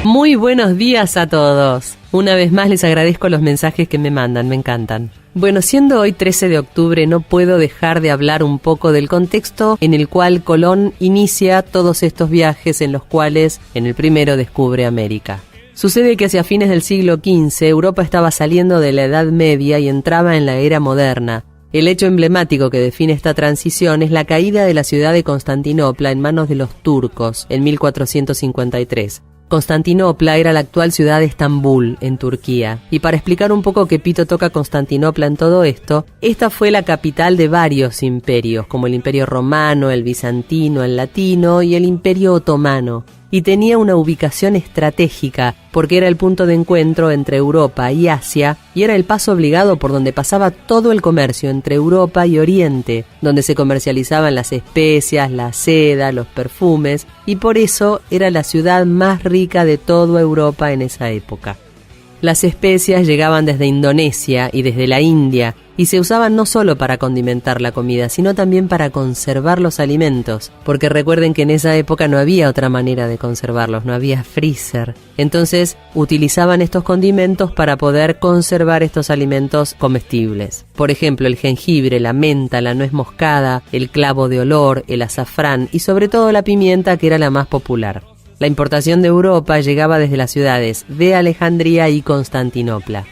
Muy buenos días a todos. Una vez más les agradezco los mensajes que me mandan, me encantan. Bueno, siendo hoy 13 de octubre, no puedo dejar de hablar un poco del contexto en el cual Colón inicia todos estos viajes en los cuales en el primero descubre América. Sucede que hacia fines del siglo XV, Europa estaba saliendo de la Edad Media y entraba en la era moderna. El hecho emblemático que define esta transición es la caída de la ciudad de Constantinopla en manos de los turcos en 1453. Constantinopla era la actual ciudad de Estambul, en Turquía. Y para explicar un poco qué pito toca Constantinopla en todo esto, esta fue la capital de varios imperios, como el Imperio Romano, el Bizantino, el Latino y el Imperio Otomano. Y tenía una ubicación estratégica, porque era el punto de encuentro entre Europa y Asia, y era el paso obligado por donde pasaba todo el comercio entre Europa y Oriente, donde se comercializaban las especias, la seda, los perfumes, y por eso era la ciudad más rica de toda Europa en esa época. Las especias llegaban desde Indonesia y desde la India, y se usaban no solo para condimentar la comida, sino también para conservar los alimentos, porque recuerden que en esa época no había otra manera de conservarlos, no había freezer. Entonces utilizaban estos condimentos para poder conservar estos alimentos comestibles. Por ejemplo, el jengibre, la menta, la nuez moscada, el clavo de olor, el azafrán y sobre todo la pimienta, que era la más popular. La importación de Europa llegaba desde las ciudades de Alejandría y Constantinopla.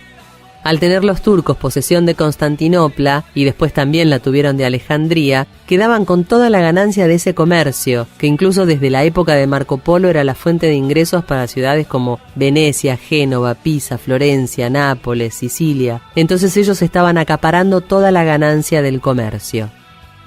Al tener los turcos posesión de Constantinopla, y después también la tuvieron de Alejandría, quedaban con toda la ganancia de ese comercio, que incluso desde la época de Marco Polo era la fuente de ingresos para ciudades como Venecia, Génova, Pisa, Florencia, Nápoles, Sicilia. Entonces ellos estaban acaparando toda la ganancia del comercio.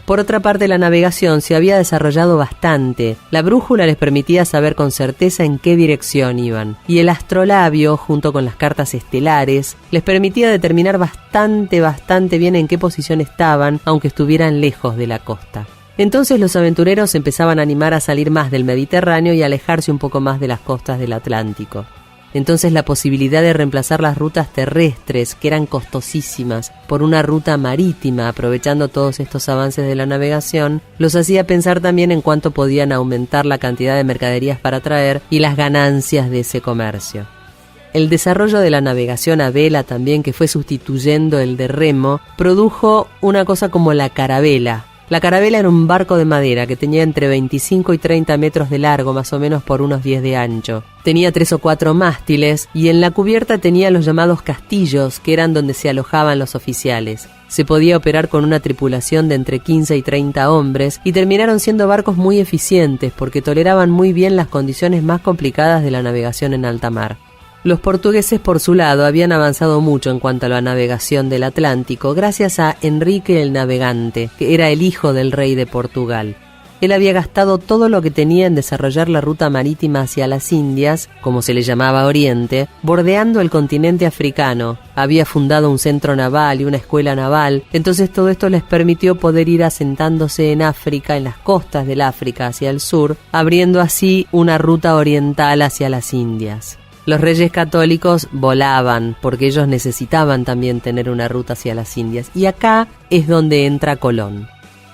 Por otra parte, la navegación se había desarrollado bastante. La brújula les permitía saber con certeza en qué dirección iban. Y el astrolabio, junto con las cartas estelares, les permitía determinar bastante bien en qué posición estaban, aunque estuvieran lejos de la costa. Entonces los aventureros empezaban a animar a salir más del Mediterráneo y a alejarse un poco más de las costas del Atlántico. Entonces la posibilidad de reemplazar las rutas terrestres, que eran costosísimas, por una ruta marítima, aprovechando todos estos avances de la navegación, los hacía pensar también en cuánto podían aumentar la cantidad de mercaderías para traer y las ganancias de ese comercio. El desarrollo de la navegación a vela también, que fue sustituyendo el de remo, produjo una cosa como la carabela. La carabela era un barco de madera que tenía entre 25 y 30 metros de largo, más o menos por unos 10 de ancho. Tenía 3 o 4 mástiles y en la cubierta tenía los llamados castillos, que eran donde se alojaban los oficiales. Se podía operar con una tripulación de entre 15 y 30 hombres y terminaron siendo barcos muy eficientes porque toleraban muy bien las condiciones más complicadas de la navegación en alta mar. Los portugueses, por su lado, habían avanzado mucho en cuanto a la navegación del Atlántico gracias a Enrique el Navegante, que era el hijo del rey de Portugal. Él había gastado todo lo que tenía en desarrollar la ruta marítima hacia las Indias, como se le llamaba Oriente, bordeando el continente africano. Había fundado un centro naval y una escuela naval, entonces todo esto les permitió poder ir asentándose en África, en las costas del África hacia el sur, abriendo así una ruta oriental hacia las Indias. Los reyes católicos volaban, porque ellos necesitaban también tener una ruta hacia las Indias, y acá es donde entra Colón.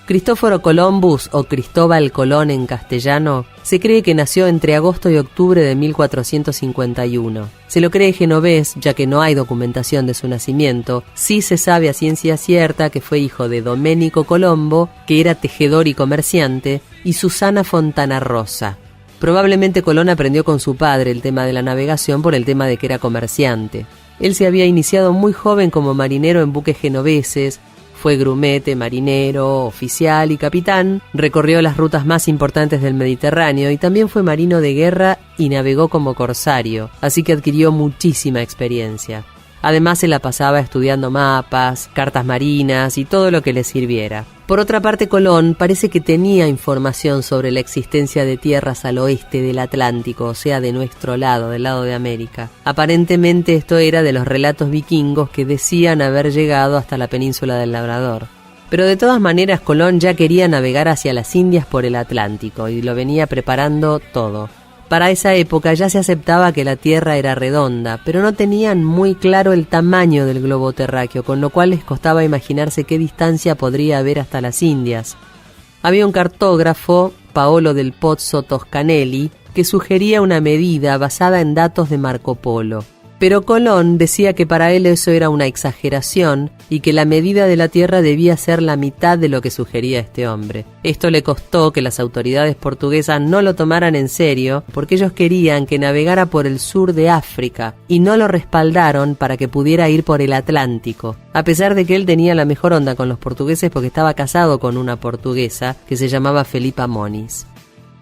Cristóforo Columbus, o Cristóbal Colón en castellano, se cree que nació entre agosto y octubre de 1451. Se lo cree genovés, ya que no hay documentación de su nacimiento. Sí se sabe a ciencia cierta que fue hijo de Domenico Colombo, que era tejedor y comerciante, y Susana Fontana Rosa. Probablemente Colón aprendió con su padre el tema de la navegación por el tema de que era comerciante. Él se había iniciado muy joven como marinero en buques genoveses, fue grumete, marinero, oficial y capitán, recorrió las rutas más importantes del Mediterráneo y también fue marino de guerra y navegó como corsario, así que adquirió muchísima experiencia. Además se la pasaba estudiando mapas, cartas marinas y todo lo que le sirviera. Por otra parte, Colón parece que tenía información sobre la existencia de tierras al oeste del Atlántico, o sea, de nuestro lado, del lado de América. Aparentemente esto era de los relatos vikingos que decían haber llegado hasta la península del Labrador. Pero de todas maneras, Colón ya quería navegar hacia las Indias por el Atlántico y lo venía preparando todo. Para esa época ya se aceptaba que la Tierra era redonda, pero no tenían muy claro el tamaño del globo terráqueo, con lo cual les costaba imaginarse qué distancia podría haber hasta las Indias. Había un cartógrafo, Paolo del Pozzo Toscanelli, que sugería una medida basada en datos de Marco Polo. Pero Colón decía que para él eso era una exageración y que la medida de la Tierra debía ser la mitad de lo que sugería este hombre. Esto le costó que las autoridades portuguesas no lo tomaran en serio porque ellos querían que navegara por el sur de África y no lo respaldaron para que pudiera ir por el Atlántico, a pesar de que él tenía la mejor onda con los portugueses porque estaba casado con una portuguesa que se llamaba Felipa Moniz.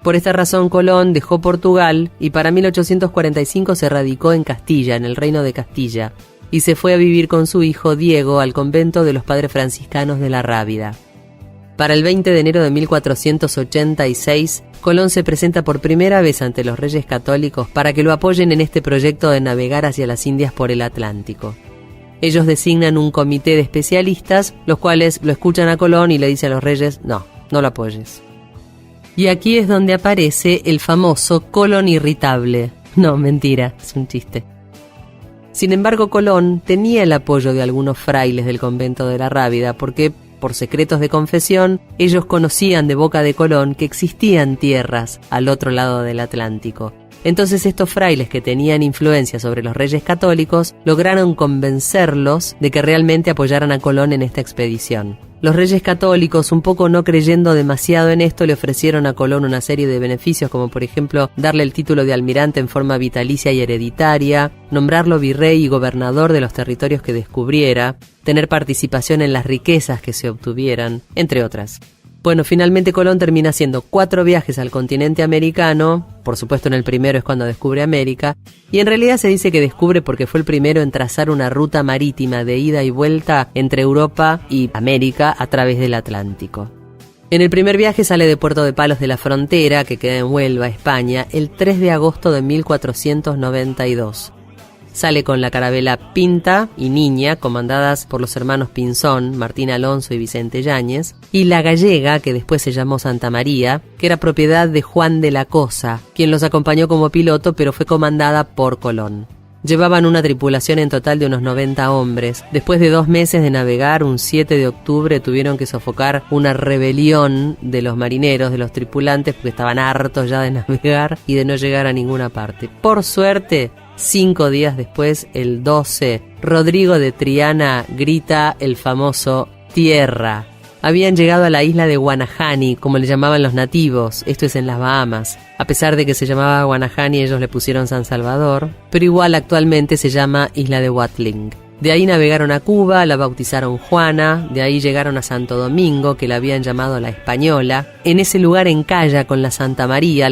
Por esta razón Colón dejó Portugal y para 1845 se radicó en Castilla, en el reino de Castilla, y se fue a vivir con su hijo Diego al convento de los padres franciscanos de la Rábida. Para el 20 de enero de 1486, Colón se presenta por primera vez ante los reyes católicos para que lo apoyen en este proyecto de navegar hacia las Indias por el Atlántico. Ellos designan un comité de especialistas, los cuales lo escuchan a Colón y le dicen a los reyes, no lo apoyes. Y aquí es donde aparece el famoso Colón irritable. No, mentira, es un chiste. Sin embargo, Colón tenía el apoyo de algunos frailes del convento de la Rábida porque, por secretos de confesión, ellos conocían de boca de Colón que existían tierras al otro lado del Atlántico. Entonces estos frailes que tenían influencia sobre los reyes católicos lograron convencerlos de que realmente apoyaran a Colón en esta expedición. Los reyes católicos, un poco no creyendo demasiado en esto, le ofrecieron a Colón una serie de beneficios, como por ejemplo darle el título de almirante en forma vitalicia y hereditaria, nombrarlo virrey y gobernador de los territorios que descubriera, tener participación en las riquezas que se obtuvieran, entre otras. Bueno, finalmente Colón termina haciendo 4 viajes al continente americano, por supuesto en el primero es cuando descubre América, y en realidad se dice que descubre porque fue el primero en trazar una ruta marítima de ida y vuelta entre Europa y América a través del Atlántico. En el primer viaje sale de Puerto de Palos de la Frontera, que queda en Huelva, España, el 3 de agosto de 1492. Sale con la carabela Pinta y Niña, comandadas por los hermanos Pinzón, Martín Alonso y Vicente Yáñez, y la Gallega, que después se llamó Santa María, que era propiedad de Juan de la Cosa, quien los acompañó como piloto, pero fue comandada por Colón. Llevaban una tripulación en total de unos 90 hombres. Después de 2 meses de navegar, un 7 de octubre tuvieron que sofocar una rebelión de los marineros, de los tripulantes, porque estaban hartos ya de navegar y de no llegar a ninguna parte. Por suerte, 5 días después, el 12, Rodrigo de Triana grita el famoso tierra. Habían llegado a la isla de Guanahani, como le llamaban los nativos, esto es en las Bahamas. A pesar de que se llamaba Guanahani, ellos le pusieron San Salvador, pero igual actualmente se llama Isla de Watling. De ahí navegaron a Cuba, la bautizaron Juana, de ahí llegaron a Santo Domingo, que la habían llamado la Española. En ese lugar encalla con la Santa María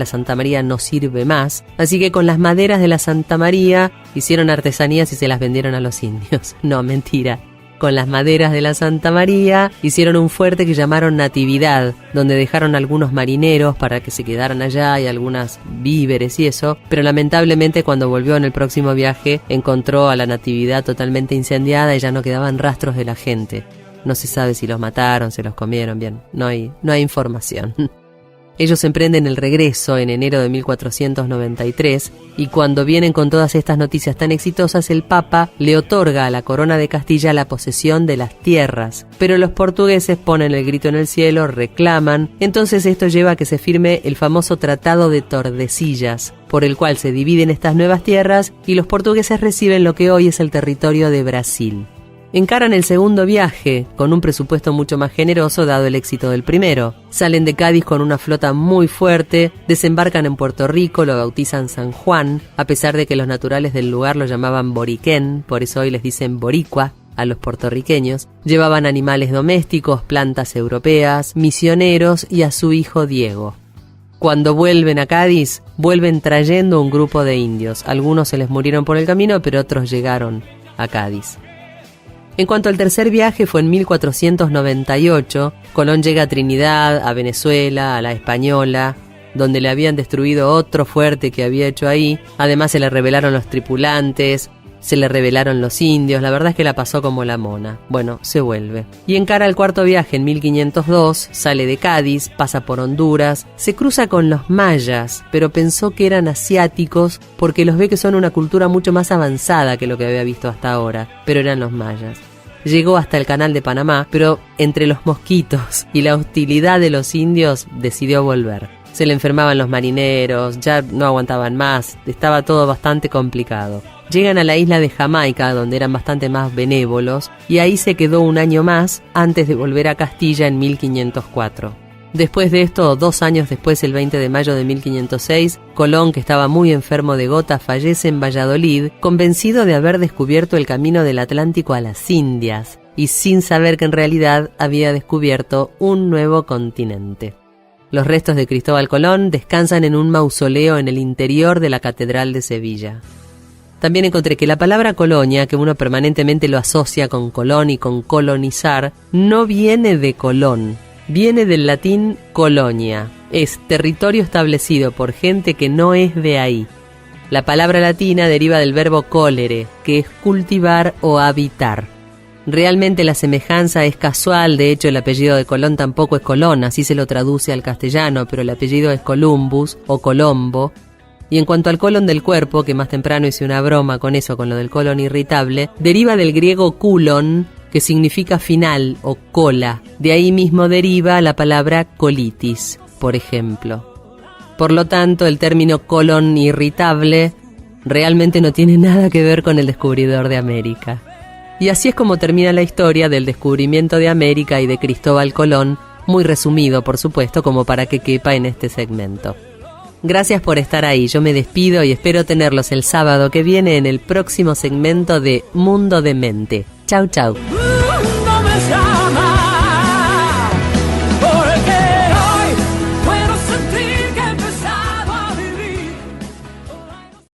no sirve más, así que con las maderas de la Santa María hicieron artesanías y se las vendieron a los indios. No, mentira. Con las maderas de la Santa María hicieron un fuerte que llamaron Natividad, donde dejaron algunos marineros para que se quedaran allá y algunas víveres y eso, pero lamentablemente cuando volvió en el próximo viaje encontró a la Natividad totalmente incendiada y ya no quedaban rastros de la gente. No se sabe si los mataron, se los comieron, bien, no hay información. Ellos emprenden el regreso en enero de 1493 y cuando vienen con todas estas noticias tan exitosas, el Papa le otorga a la corona de Castilla la posesión de las tierras. Pero los portugueses ponen el grito en el cielo, reclaman, entonces esto lleva a que se firme el famoso Tratado de Tordesillas, por el cual se dividen estas nuevas tierras y los portugueses reciben lo que hoy es el territorio de Brasil. Encaran el segundo viaje con un presupuesto mucho más generoso dado el éxito del primero. Salen de Cádiz con una flota muy fuerte, desembarcan en Puerto Rico, lo bautizan San Juan, a pesar de que los naturales del lugar lo llamaban Boriquén, por eso hoy les dicen Boricua a los puertorriqueños. Llevaban animales domésticos, plantas europeas, misioneros y a su hijo Diego. Cuando vuelven a Cádiz, vuelven trayendo un grupo de indios. Algunos se les murieron por el camino, pero otros llegaron a Cádiz. En cuanto al tercer viaje, fue en 1498. Colón llega a Trinidad, a Venezuela, a la Española, donde le habían destruido otro fuerte que había hecho ahí. Además se le rebelaron los tripulantes, se le rebelaron los indios. La verdad es que la pasó como la mona. Bueno, se vuelve. Y encara el cuarto viaje en 1502, sale de Cádiz, pasa por Honduras, se cruza con los mayas, pero pensó que eran asiáticos porque los ve que son una cultura mucho más avanzada que lo que había visto hasta ahora, pero eran los mayas. Llegó hasta el Canal de Panamá, pero entre los mosquitos y la hostilidad de los indios decidió volver. Se le enfermaban los marineros, ya no aguantaban más, estaba todo bastante complicado. Llegan a la isla de Jamaica, donde eran bastante más benévolos, y ahí se quedó un año más antes de volver a Castilla en 1504. Después de esto, 2 años después, el 20 de mayo de 1506, Colón, que estaba muy enfermo de gota, fallece en Valladolid, convencido de haber descubierto el camino del Atlántico a las Indias, y sin saber que en realidad había descubierto un nuevo continente. Los restos de Cristóbal Colón descansan en un mausoleo en el interior de la Catedral de Sevilla. También encontré que la palabra colonia, que uno permanentemente lo asocia con Colón y con colonizar, no viene de Colón, viene del latín colonia. Es territorio establecido por gente que no es de ahí. La palabra latina deriva del verbo colere, que es cultivar o habitar. Realmente la semejanza es casual, de hecho el apellido de Colón tampoco es Colón, así se lo traduce al castellano, pero el apellido es Columbus o Colombo. Y en cuanto al colon del cuerpo, que más temprano hice una broma con eso, con lo del colon irritable, deriva del griego kulon, que significa final o cola. De ahí mismo deriva la palabra colitis, por ejemplo. Por lo tanto, el término colon irritable realmente no tiene nada que ver con el descubridor de América. Y así es como termina la historia del descubrimiento de América y de Cristóbal Colón, muy resumido, por supuesto, como para que quepa en este segmento. Gracias por estar ahí, yo me despido y espero tenerlos el sábado que viene en el próximo segmento de Mundo de Mente. Chau, chau.